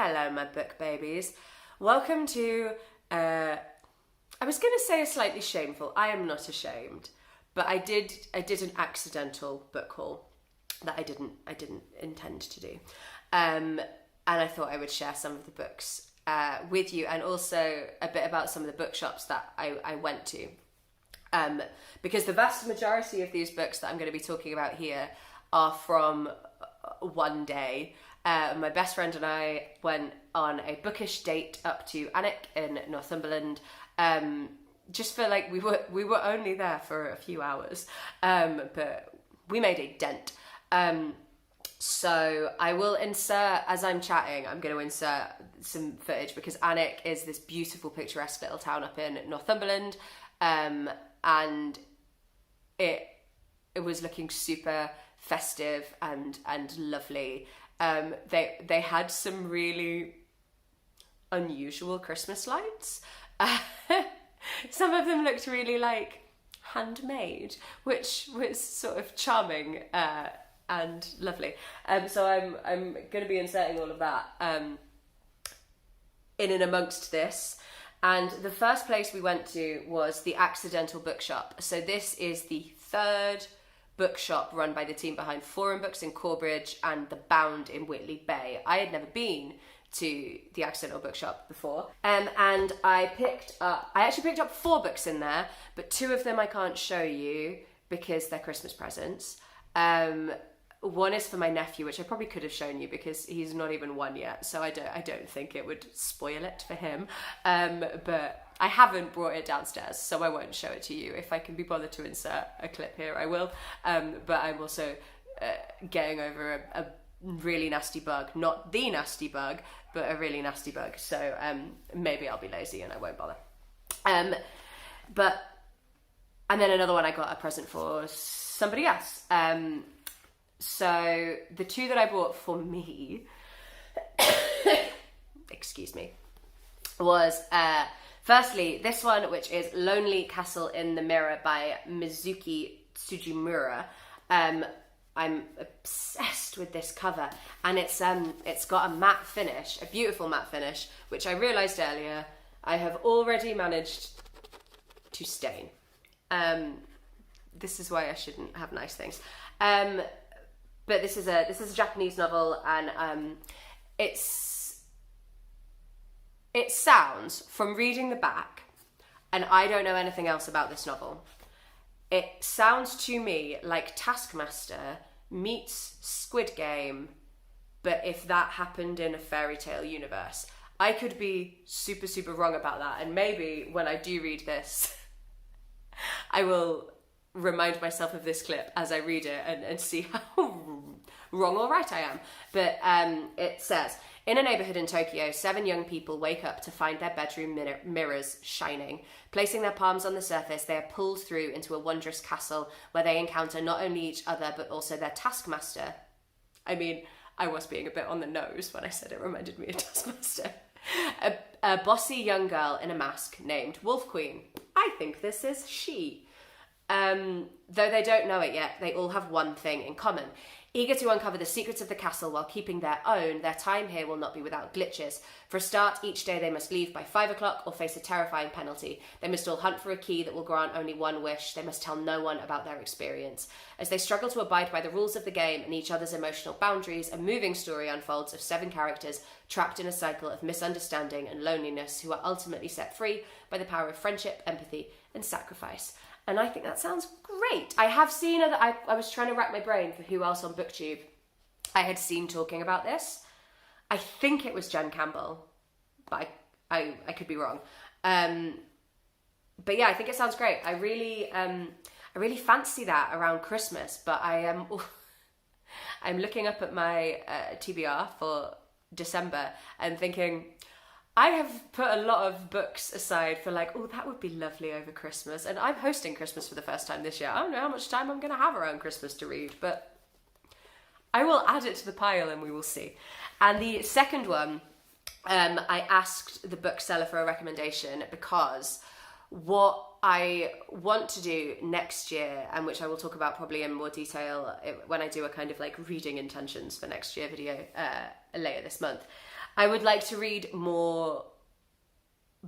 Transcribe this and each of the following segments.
Hello, my book babies. Welcome to, I was going to say a slightly shameful, I am not ashamed, but I did an accidental book haul that I didn't intend to do. And I thought I would share some of the books with you, and also a bit about some of the bookshops that I went to. Because the vast majority of these books that I'm going to be talking about here are from one day. My best friend and I went on a bookish date up to Alnwick in Northumberland, just for like, we were only there for a few hours, but we made a dent. So I will insert, as I'm chatting, I'm going to insert some footage, because Alnwick is this beautiful, picturesque little town up in Northumberland, and it was looking super festive and lovely. They had some really unusual Christmas lights. Some of them looked really like handmade, which was sort of charming and lovely. So I'm going to be inserting all of that in and amongst this. And the first place we went to was the Accidental Bookshop. So this is the third bookshop run by the team behind Forum Books in Corbridge and The Bound in Whitley Bay. I had never been to the Accidental Bookshop before, and I actually picked up 4 books in there, but 2 of them I can't show you because they're Christmas presents. One is for my nephew, which I probably could have shown you because he's not even 1 yet, so I don't think it would spoil it for him. But I haven't brought it downstairs, so I won't show it to you. If I can be bothered to insert a clip here, I will. But I'm also getting over a really nasty bug. Not the nasty bug, but a really nasty bug. So maybe I'll be lazy and I won't bother. And then another one I got a present for somebody else. So the 2 that I bought for me, excuse me, was firstly this one, which is Lonely Castle in the Mirror by Mizuki Tsujimura. I'm obsessed with this cover, and it's got a matte finish, a beautiful matte finish, which I realised earlier I have already managed to stain. This is why I shouldn't have nice things. But this is a Japanese novel, and it sounds, from reading the back, and I don't know anything else about this novel, it sounds to me like Taskmaster meets Squid Game, but if that happened in a fairy tale universe. I could be super, super wrong about that, and maybe when I do read this, I will remind myself of this clip as I read it and see how wrong or right I am. But it says, in a neighbourhood in Tokyo, 7 young people wake up to find their bedroom mirrors shining. Placing their palms on the surface, they are pulled through into a wondrous castle where they encounter not only each other but also their taskmaster. I mean, I was being a bit on the nose when I said it reminded me of Taskmaster. A bossy young girl in a mask named Wolf Queen. I think this is she. Though they don't know it yet, they all have one thing in common. Eager to uncover the secrets of the castle while keeping their own, their time here will not be without glitches. For a start, each day they must leave by 5 o'clock or face a terrifying penalty. They must all hunt for a key that will grant only one wish. They must tell no one about their experience. As they struggle to abide by the rules of the game and each other's emotional boundaries, a moving story unfolds of 7 characters trapped in a cycle of misunderstanding and loneliness who are ultimately set free by the power of friendship, empathy, and sacrifice. And I think that sounds great. I have seen other, I was trying to rack my brain for who else on BookTube I had seen talking about this. I think it was Jen Campbell, but I could be wrong. But yeah, I think it sounds great. I really fancy that around Christmas, but I'm looking up at my TBR for December and thinking, I have put a lot of books aside for like, oh, that would be lovely over Christmas. And I'm hosting Christmas for the first time this year. I don't know how much time I'm going to have around Christmas to read, but I will add it to the pile and we will see. And the second one, I asked the bookseller for a recommendation because what I want to do next year, and which I will talk about probably in more detail when I do a kind of like reading intentions for next year video later this month, I would like to read more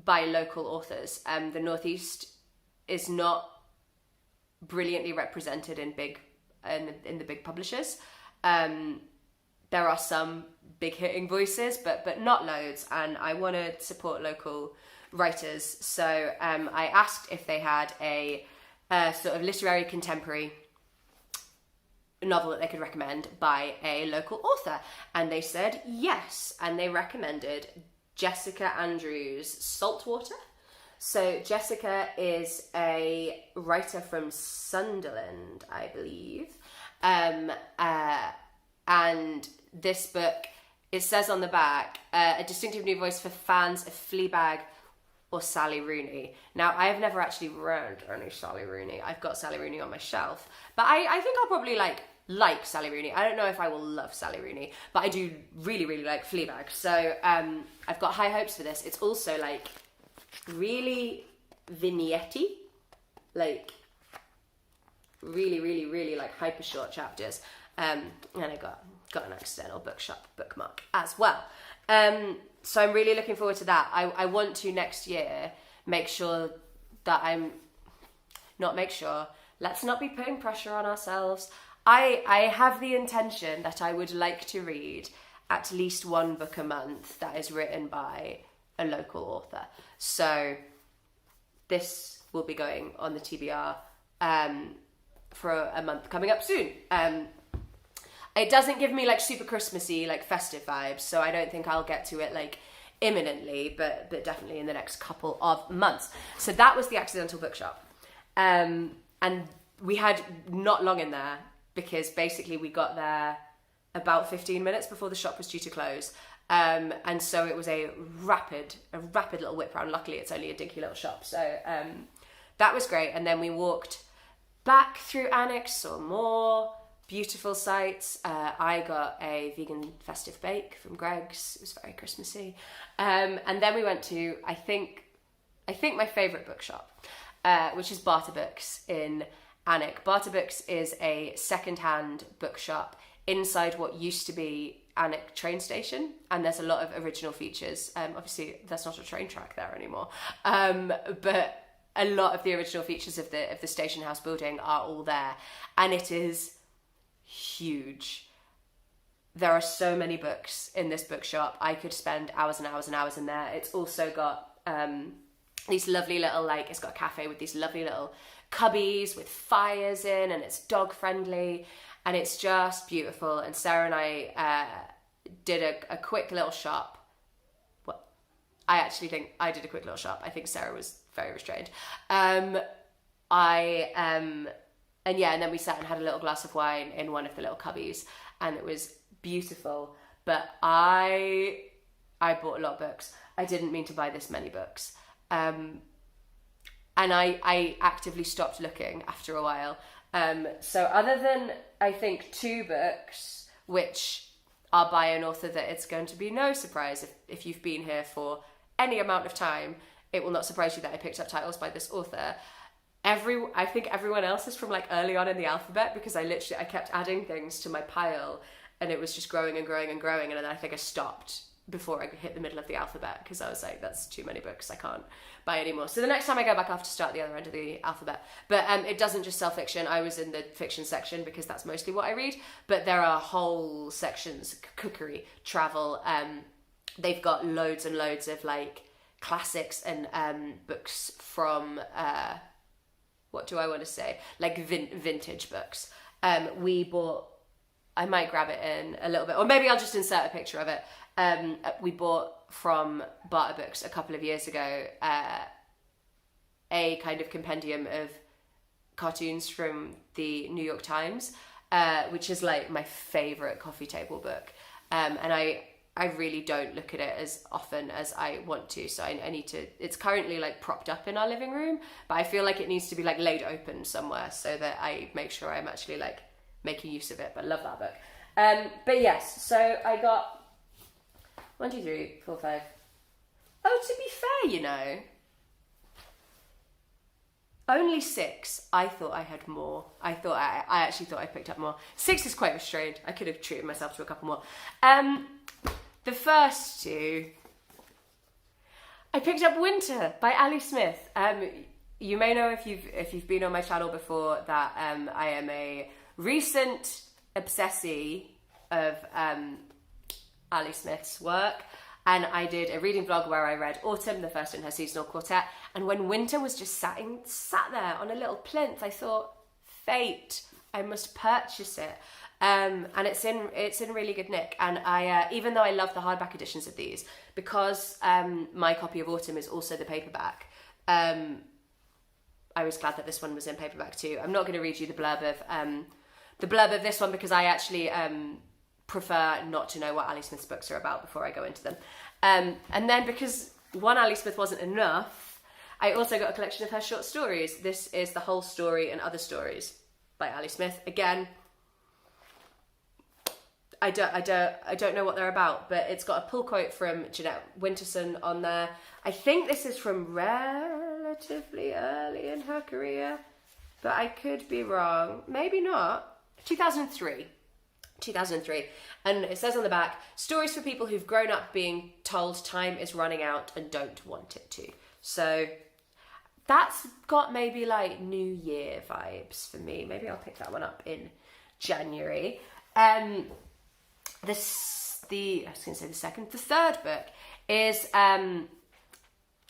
by local authors. The Northeast is not brilliantly represented in the big publishers. There are some big hitting voices, but not loads, and I want to support local writers. So I asked if they had a sort of literary contemporary novel that they could recommend by a local author, and they said yes, and they recommended Jessica Andrews' Saltwater. So Jessica is a writer from Sunderland, I believe, and this book, it says on the back, a distinctive new voice for fans of Fleabag or Sally Rooney. Now, I have never actually read any Sally Rooney. I've got Sally Rooney on my shelf, but I think I'll probably like Sally Rooney. I don't know if I will love Sally Rooney, but I do really, really like Fleabag. So I've got high hopes for this. It's also like really vignette-y, like really, really, really like hyper short chapters. And I got an accidental Bookshop bookmark as well. So I'm really looking forward to that. I want to next year make sure that let's not be putting pressure on ourselves. I have the intention that I would like to read at least one book a month that is written by a local author. So this will be going on the TBR for a month coming up soon. It doesn't give me like super Christmassy, like festive vibes, so I don't think I'll get to it like imminently, but definitely in the next couple of months. So that was the Accidental Bookshop. And we had not long in there because basically we got there about 15 minutes before the shop was due to close. And so it was a rapid little whip round. Luckily it's only a dinky little shop. So that was great. And then we walked back through Annex, saw more beautiful sights. I got a vegan festive bake from Greg's. It was very Christmassy. And then we went to, I think my favourite bookshop, which is Barter Books in Alnwick. Barter Books is a second-hand bookshop inside what used to be Alnwick train station, and there's a lot of original features. Obviously, there's not a train track there anymore, but a lot of the original features of the station house building are all there, and it is huge. There are so many books in this bookshop. I could spend hours and hours and hours in there. It's also got these lovely little, like, it's got a cafe with these lovely little cubbies with fires in, and it's dog friendly, and it's just beautiful. And Sarah and I did a quick little shop. Well, I actually think I did a quick little shop. I think Sarah was very restrained. And then we sat and had a little glass of wine in one of the little cubbies, and it was beautiful. But I bought a lot of books. I didn't mean to buy this many books. And I actively stopped looking after a while. So other than, I think, 2 books, which are by an author that it's going to be no surprise if you've been here for any amount of time, it will not surprise you that I picked up titles by this author. I think everyone else is from like early on in the alphabet, because I kept adding things to my pile, and it was just growing and growing and growing, and then I think I stopped before I hit the middle of the alphabet, because I was like, that's too many books, I can't buy anymore. So the next time I go back, I have to start at the other end of the alphabet. But it doesn't just sell fiction. I was in the fiction section because that's mostly what I read, but there are whole sections, cookery, travel. They've got loads and loads of like classics and books from what do I want to say, like vintage books. We bought, I might grab it in a little bit, or maybe I'll just insert a picture of it. We bought from Barter Books a couple of years ago a kind of compendium of cartoons from the New York Times, which is like my favourite coffee table book. And I really don't look at it as often as I want to, so I need to, it's currently like propped up in our living room, but I feel like it needs to be like laid open somewhere so that I make sure I'm actually like making use of it. But I love that book. But yes, so I got 1, 2, 3, 4, 5. Oh, to be fair, you know, only 6. I thought I had more. I actually thought I picked up more. 6 is quite restrained. I could have treated myself to a couple more. The the first two, I picked up Winter by Ali Smith. You may know if you've been on my channel before that I am a recent obsessee of Ali Smith's work, and I did a reading vlog where I read Autumn, the first in her seasonal quartet, and when Winter was just sat there on a little plinth, I thought, fate, I must purchase it. And it's in really good nick, and I even though I love the hardback editions of these, because my copy of Autumn is also the paperback, I was glad that this one was in paperback too. I'm not going to read you the blurb of this one because I actually prefer not to know what Ali Smith's books are about before I go into them. And then because one Ali Smith wasn't enough, I also got a collection of her short stories. This is The Whole Story and Other Stories by Ali Smith. Again, I don't know what they're about, but it's got a pull quote from Jeanette Winterson on there. I think this is from relatively early in her career, but I could be wrong. Maybe not. 2003. And it says on the back, stories for people who've grown up being told time is running out and don't want it to. So that's got maybe like New Year vibes for me. Maybe I'll pick that one up in January. The third book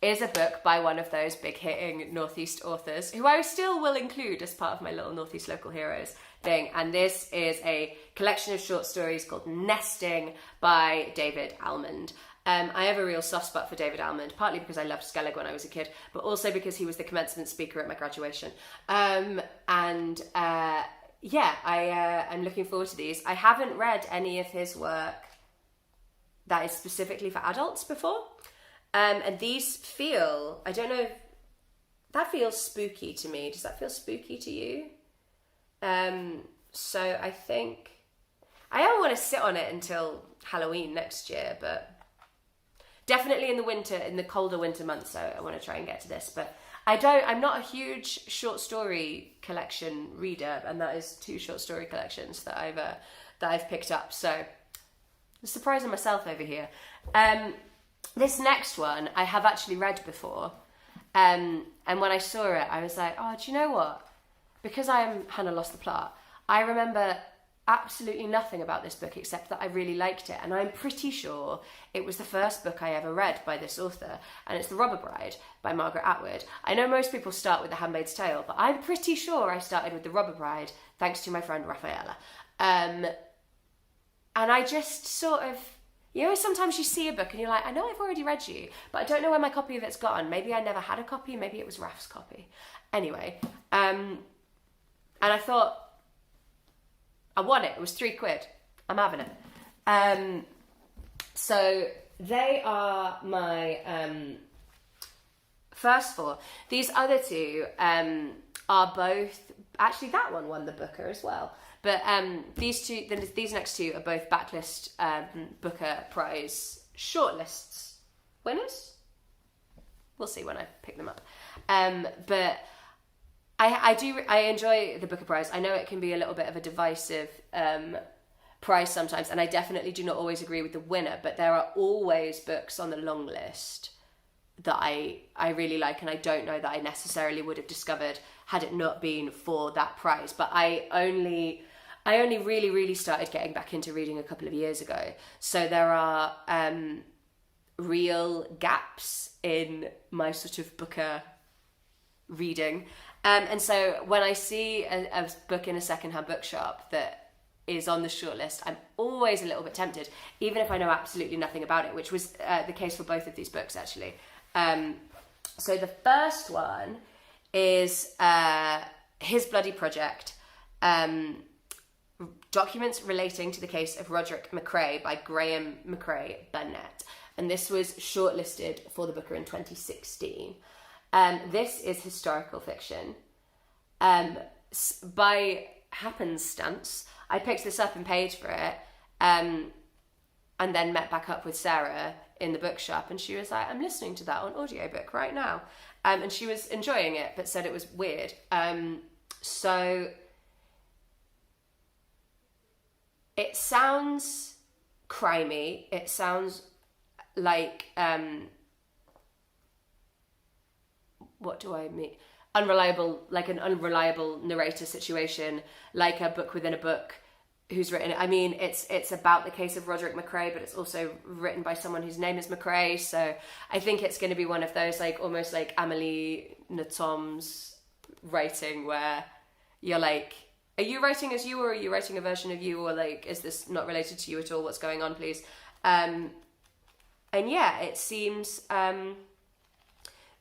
is a book by one of those big hitting Northeast authors who I still will include as part of my little Northeast local heroes thing. And this is a collection of short stories called Nesting by David Almond. I have a real soft spot for David Almond, partly because I loved Skellig when I was a kid, but also because he was the commencement speaker at my graduation. I'm looking forward to these. I haven't read any of his work that is specifically for adults before. And these feel, I don't know, that feels spooky to me. Does that feel spooky to you? So I think, I don't want to sit on it until Halloween next year, but definitely in the colder winter months, so I want to try and get to this. But I'm not a huge short story collection reader, and that is 2 short story collections that I've picked up. So I'm surprising myself over here. This next one I have actually read before, and when I saw it, I was like, oh, do you know what? Because I am Hannah Lost the Plot, I remember absolutely nothing about this book except that I really liked it, and I'm pretty sure it was the first book I ever read by this author, and it's The Robber Bride by Margaret Atwood. I know most people start with The Handmaid's Tale, but I'm pretty sure I started with The Robber Bride thanks to my friend Rafaela. And I just sort of, you know, sometimes you see a book and you're like, I know I've already read you, but I don't know where my copy of it's gone. Maybe I never had a copy, maybe it was Raf's copy. Anyway, and I thought, I want it. It was £3. I'm having it. So they are my first 4. These other 2 are both, actually that one won the Booker as well. But these next 2 are both backlist Booker Prize shortlists winners. We'll see when I pick them up. But I enjoy the Booker Prize. I know it can be a little bit of a divisive prize sometimes, and I definitely do not always agree with the winner, but there are always books on the long list that I really like, and I don't know that I necessarily would have discovered had it not been for that prize. But I only really started getting back into reading a couple of years ago, so there are real gaps in my sort of Booker reading. And so when I see a book in a secondhand bookshop that is on the shortlist, I'm always a little bit tempted, even if I know absolutely nothing about it, which was the case for both of these books, actually. So the first one is His Bloody Project, Documents Relating to the Case of Roderick Macrae by Graeme Macrae Burnet. And this was shortlisted for the Booker in 2016. This is historical fiction. By happenstance, I picked this up and paid for it, and then met back up with Sarah in the bookshop, and she was like, I'm listening to that on audiobook right now. And she was enjoying it, but said it was weird. So it sounds crimey. It sounds like, what do I mean? Unreliable, like an unreliable narrator situation, like a book within a book who's written it. I mean, it's about the case of Roderick Macrae, but it's also written by someone whose name is Macrae. So I think it's going to be one of those, like, almost like Amélie Nothom's writing, where you're like, are you writing as you, or are you writing a version of you, or like, is this not related to you at all? What's going on, please? And yeah, it seems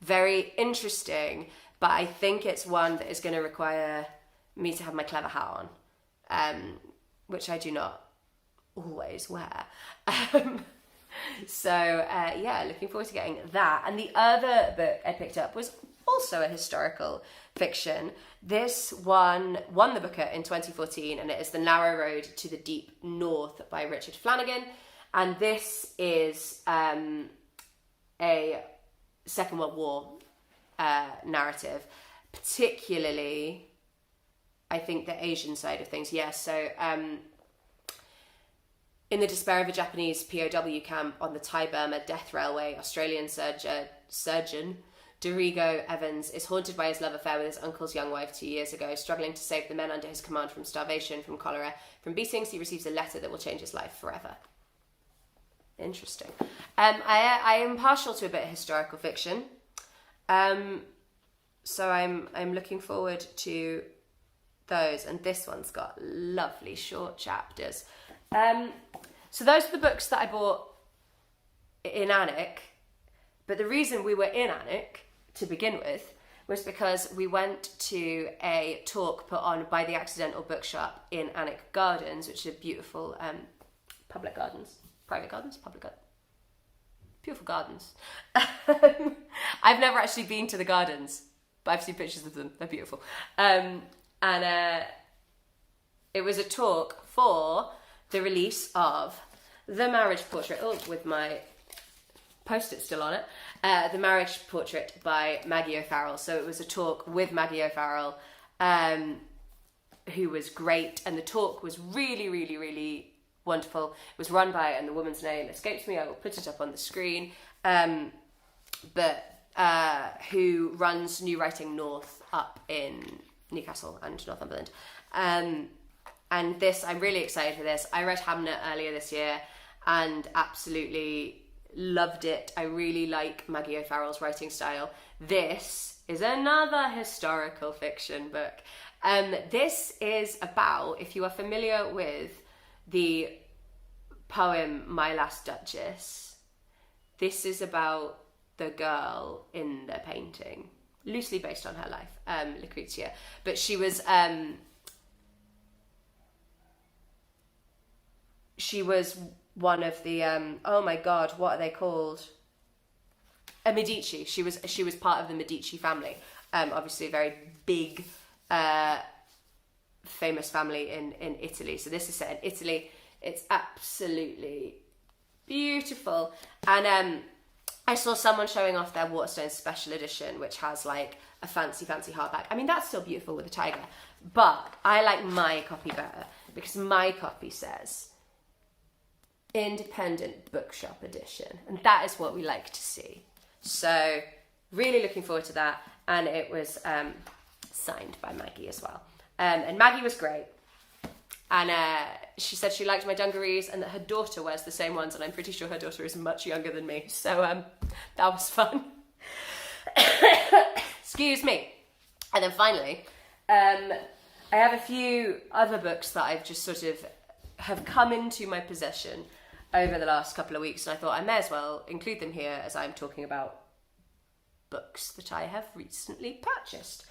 very interesting, but I think it's one that is going to require me to have my clever hat on, which I do not always wear. Yeah, looking forward to getting that. And the other book I picked up was also a historical fiction. This one won the Booker in 2014, and it is The Narrow Road to the Deep North by Richard Flanagan. And this is a Second World War narrative, particularly, I think, the Asian side of things. Yes, so in the despair of a Japanese POW camp on the Thai-Burma Death Railway, Australian surgeon Dorigo Evans is haunted by his love affair with his uncle's young wife 2 years ago. Struggling to save the men under his command from starvation, from cholera, from beatings, he receives a letter that will change his life forever. Interesting. I am partial to a bit of historical fiction, so I'm looking forward to those. And this one's got lovely short chapters. So those are the books that I bought in Alnwick. But the reason we were in Alnwick to begin with was because we went to a talk put on by the Accidental Bookshop in Alnwick Gardens, which are beautiful public gardens. Private gardens? Public gardens. Beautiful gardens. I've never actually been to the gardens, but I've seen pictures of them. They're beautiful. And it was a talk for the release of The Marriage Portrait, with my post-it still on it, The Marriage Portrait by Maggie O'Farrell. So it was a talk with Maggie O'Farrell, who was great, and the talk was really, really, really wonderful. It was run by, and the woman's name escapes me, I will put it up on the screen, who runs New Writing North up in Newcastle and Northumberland. And this, I'm really excited for this. I read Hamnet earlier this year and absolutely loved it. I really like Maggie O'Farrell's writing style. This is another historical fiction book. This is about, if you are familiar with the poem My Last Duchess, this is about the girl in the painting, loosely based on her life, Lucrezia. But she was one of the oh my god, what are they called? A Medici. She was part of the Medici family. Obviously a very big famous family in Italy. So this is set in Italy. It's absolutely beautiful. And I saw someone showing off their Waterstones special edition, which has like a fancy hardback. I mean, that's still beautiful with a tiger, but I like my copy better because my copy says Independent Bookshop edition, and that is what we like to see. So really looking forward to that. And it was signed by Maggie as well. And Maggie was great. And she said she liked my dungarees and that her daughter wears the same ones, and I'm pretty sure her daughter is much younger than me. So that was fun. Excuse me. And then finally, I have a few other books that I've just sort of have come into my possession over the last couple of weeks, and I thought I may as well include them here as I'm talking about books that I have recently purchased.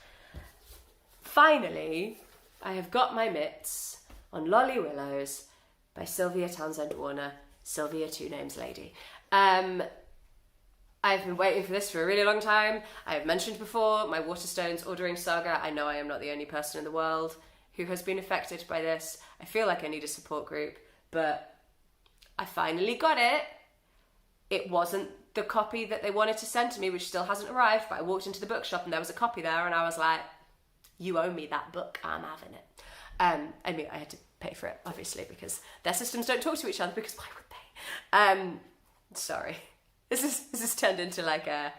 Finally, I have got my mitts on Lolly Willowes by Sylvia Townsend Warner, Sylvia Two Names Lady. I've been waiting for this for a really long time. I have mentioned before my Waterstones ordering saga. I know I am not the only person in the world who has been affected by this. I feel like I need a support group, but I finally got it. It wasn't the copy that they wanted to send to me, which still hasn't arrived, but I walked into the bookshop and there was a copy there, and I was like, you owe me that book, I'm having it. I mean, I had to pay for it, obviously, because their systems don't talk to each other, because why would they? Sorry. This is turned into like a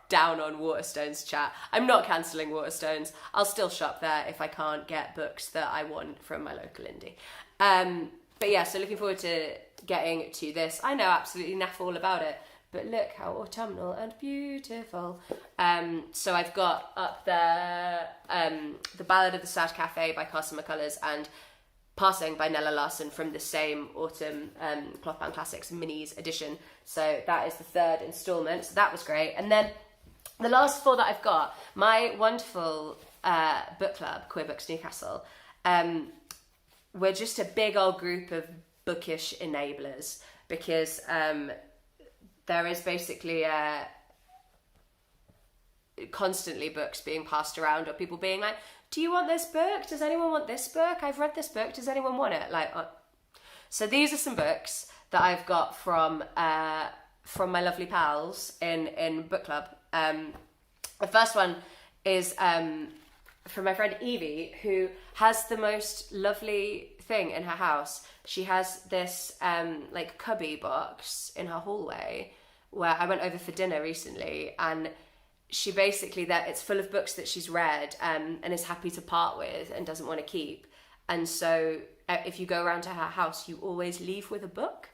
down on Waterstones chat. I'm not cancelling Waterstones. I'll still shop there if I can't get books that I want from my local indie. But yeah, so looking forward to getting to this. I know absolutely naff all about it, but look how autumnal and beautiful. So I've got up there The Ballad of the Sad Cafe by Carson McCullers and Passing by Nella Larson from the same autumn Clothbound Classics minis edition. So that is the third instalment. So that was great. And then the last four that I've got, my wonderful book club, Queer Books Newcastle, we're just a big old group of bookish enablers, because there is basically constantly books being passed around, or people being like, do you want this book? Does anyone want this book? I've read this book. Does anyone want it? So these are some books that I've got from my lovely pals in book club. The first one is from my friend Evie, who has the most lovely thing in her house. She has this like cubby box in her hallway where I went over for dinner recently, and she basically, that it's full of books that she's read and is happy to part with and doesn't want to keep. And so if you go around to her house, you always leave with a book.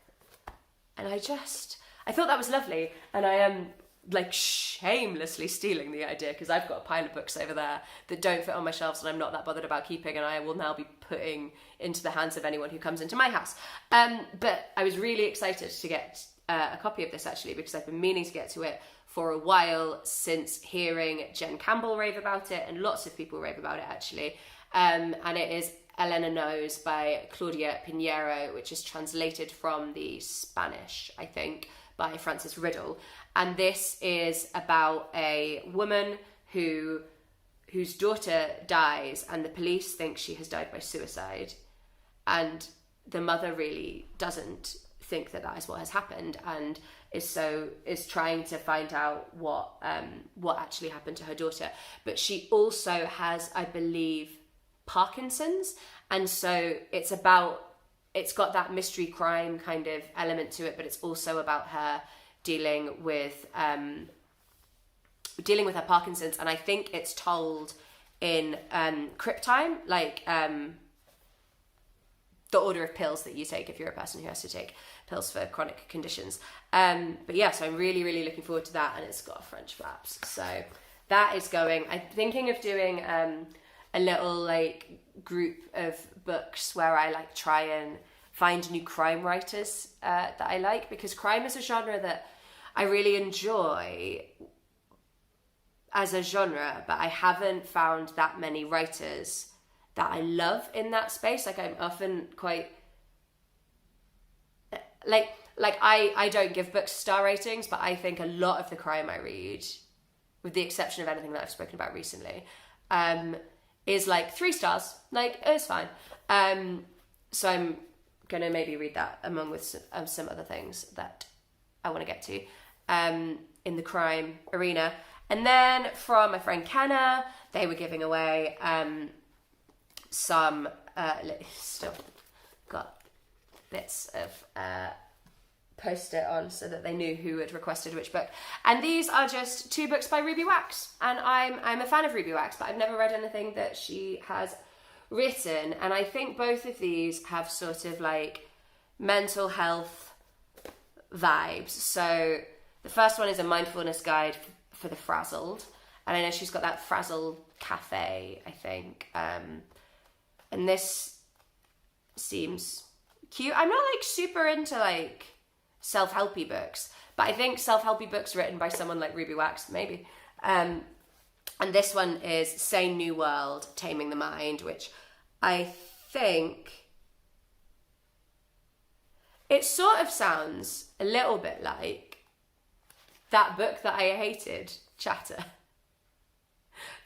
And I thought that was lovely. And I am like shamelessly stealing the idea, because I've got a pile of books over there that don't fit on my shelves and I'm not that bothered about keeping, and I will now be putting into the hands of anyone who comes into my house. But I was really excited to get a copy of this, actually, because I've been meaning to get to it for a while, since hearing Jen Campbell rave about it, and lots of people rave about it, actually. And it is Elena Knows by Claudia Piñeiro, which is translated from the Spanish, I think, by Frances Riddle. And this is about a woman whose daughter dies, and the police think she has died by suicide. And the mother really doesn't think that is what has happened, and is trying to find out what actually happened to her daughter. But she also has, I believe, Parkinson's, and so it's got that mystery crime kind of element to it, but it's also about her dealing with her Parkinson's. And I think it's told in Crip Time, like the order of pills that you take if you're a person who has to take pills for chronic conditions. But yeah, so I'm really, really looking forward to that, and it's got French flaps. So that is going. I'm thinking of doing a little like group of books where I like try and find new crime writers that I like, because crime is a genre that I really enjoy as a genre, but I haven't found that many writers that I love in that space. Like, I'm often quite like I don't give books star ratings, but I think a lot of the crime I read, with the exception of anything that I've spoken about recently, is like 3 stars. Like, it's fine. So I'm gonna maybe read that along with some other things that I want to get to in the crime arena. And then from my friend Kenna, they were giving away some still got bits of post-it on so that they knew who had requested which book. And these are just 2 books by Ruby Wax, and I'm a fan of Ruby Wax, but I've never read anything that she has written. And I think both of these have sort of like mental health vibes. So the first one is a mindfulness guide for the frazzled, and I know she's got that Frazzled cafe, I think, and this seems cute. I'm not like super into like self-helpy books, but I think self-helpy books written by someone like Ruby Wax, maybe. And this one is Sane New World, Taming the Mind, which I think it sort of sounds a little bit like that book that I hated, Chatter,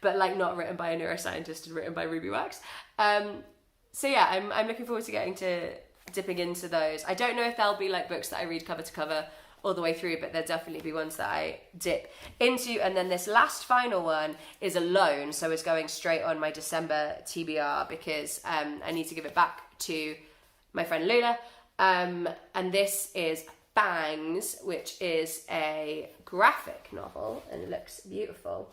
but like not written by a neuroscientist and written by Ruby Wax. So yeah, I'm looking forward to dipping into those. I don't know if they'll be like books that I read cover to cover all the way through, but there'll definitely be ones that I dip into. And then this last final one is a loan, so it's going straight on my December TBR because I need to give it back to my friend Luna. And this is Fangs, which is a graphic novel, and it looks beautiful.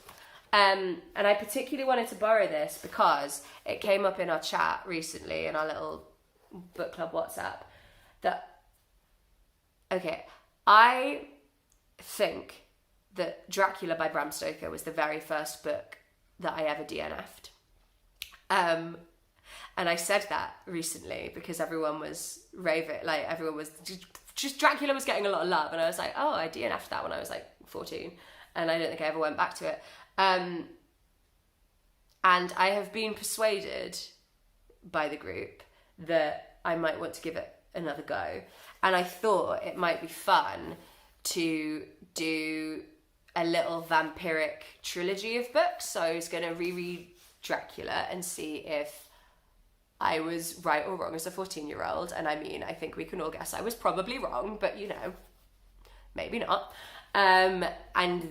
And I particularly wanted to borrow this because it came up in our chat recently, in our little book club WhatsApp, that, okay, I think that Dracula by Bram Stoker was the very first book that I ever DNF'd. And I said that recently because everyone was raving, like everyone was just Dracula was getting a lot of love, and I was like, oh, I DNF'd that when I was like 14, and I don't think I ever went back to it. And I have been persuaded by the group that I might want to give it another go. And I thought it might be fun to do a little vampiric trilogy of books. So I was going to reread Dracula and see if I was right or wrong as a 14-year-old. And I mean, I think we can all guess I was probably wrong, but you know, maybe not. And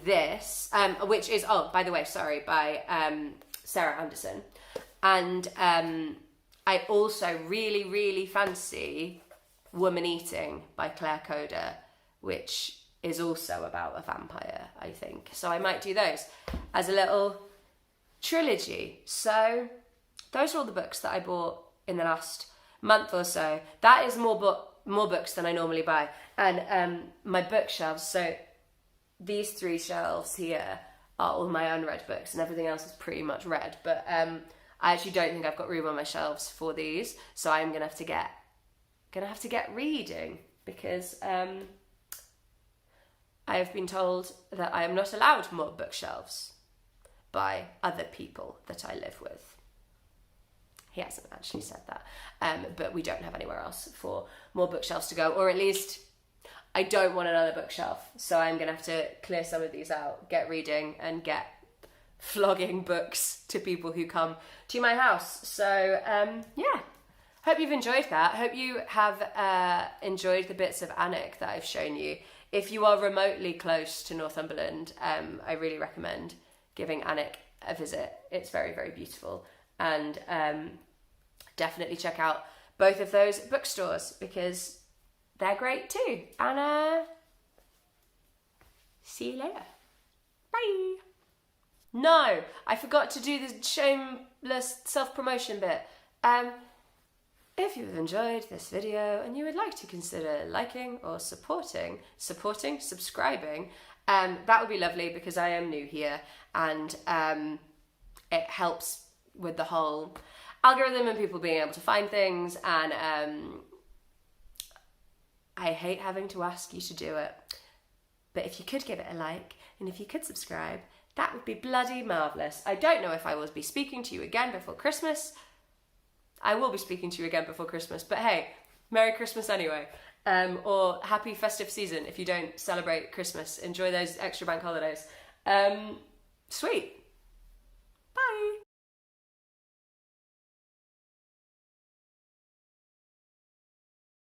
this, which is, oh, by the way, sorry, by Sarah Andersen. And I also really, really fancy Woman Eating by Claire Kodha, which is also about a vampire, I think. So I might do those as a little trilogy. So those are all the books that I bought in the last month or so. That is more books than I normally buy. And my bookshelves, so these 3 shelves here are all my unread books, and everything else is pretty much read. But I actually don't think I've got room on my shelves for these, so I'm gonna have to get reading because I have been told that I am not allowed more bookshelves by other people that I live with. He hasn't actually said that, but we don't have anywhere else for more bookshelves to go, or at least I don't want another bookshelf, so I'm gonna have to clear some of these out, get reading, and get flogging books to people who come to my house. So yeah, hope you've enjoyed that. Hope you have enjoyed the bits of Alnwick that I've shown you. If you are remotely close to Northumberland, I really recommend giving Alnwick a visit. It's very, very beautiful. And definitely check out both of those bookstores because they're great too. And see you later. Bye. No, I forgot to do the shameless self-promotion bit. If you've enjoyed this video and you would like to consider liking or subscribing, that would be lovely because I am new here, and it helps with the whole algorithm and people being able to find things, and I hate having to ask you to do it, but if you could give it a like and if you could subscribe, that would be bloody marvellous. I don't know if I will be speaking to you again before Christmas. I will be speaking to you again before Christmas, but hey, Merry Christmas anyway. Or happy festive season if you don't celebrate Christmas. Enjoy those extra bank holidays. Sweet.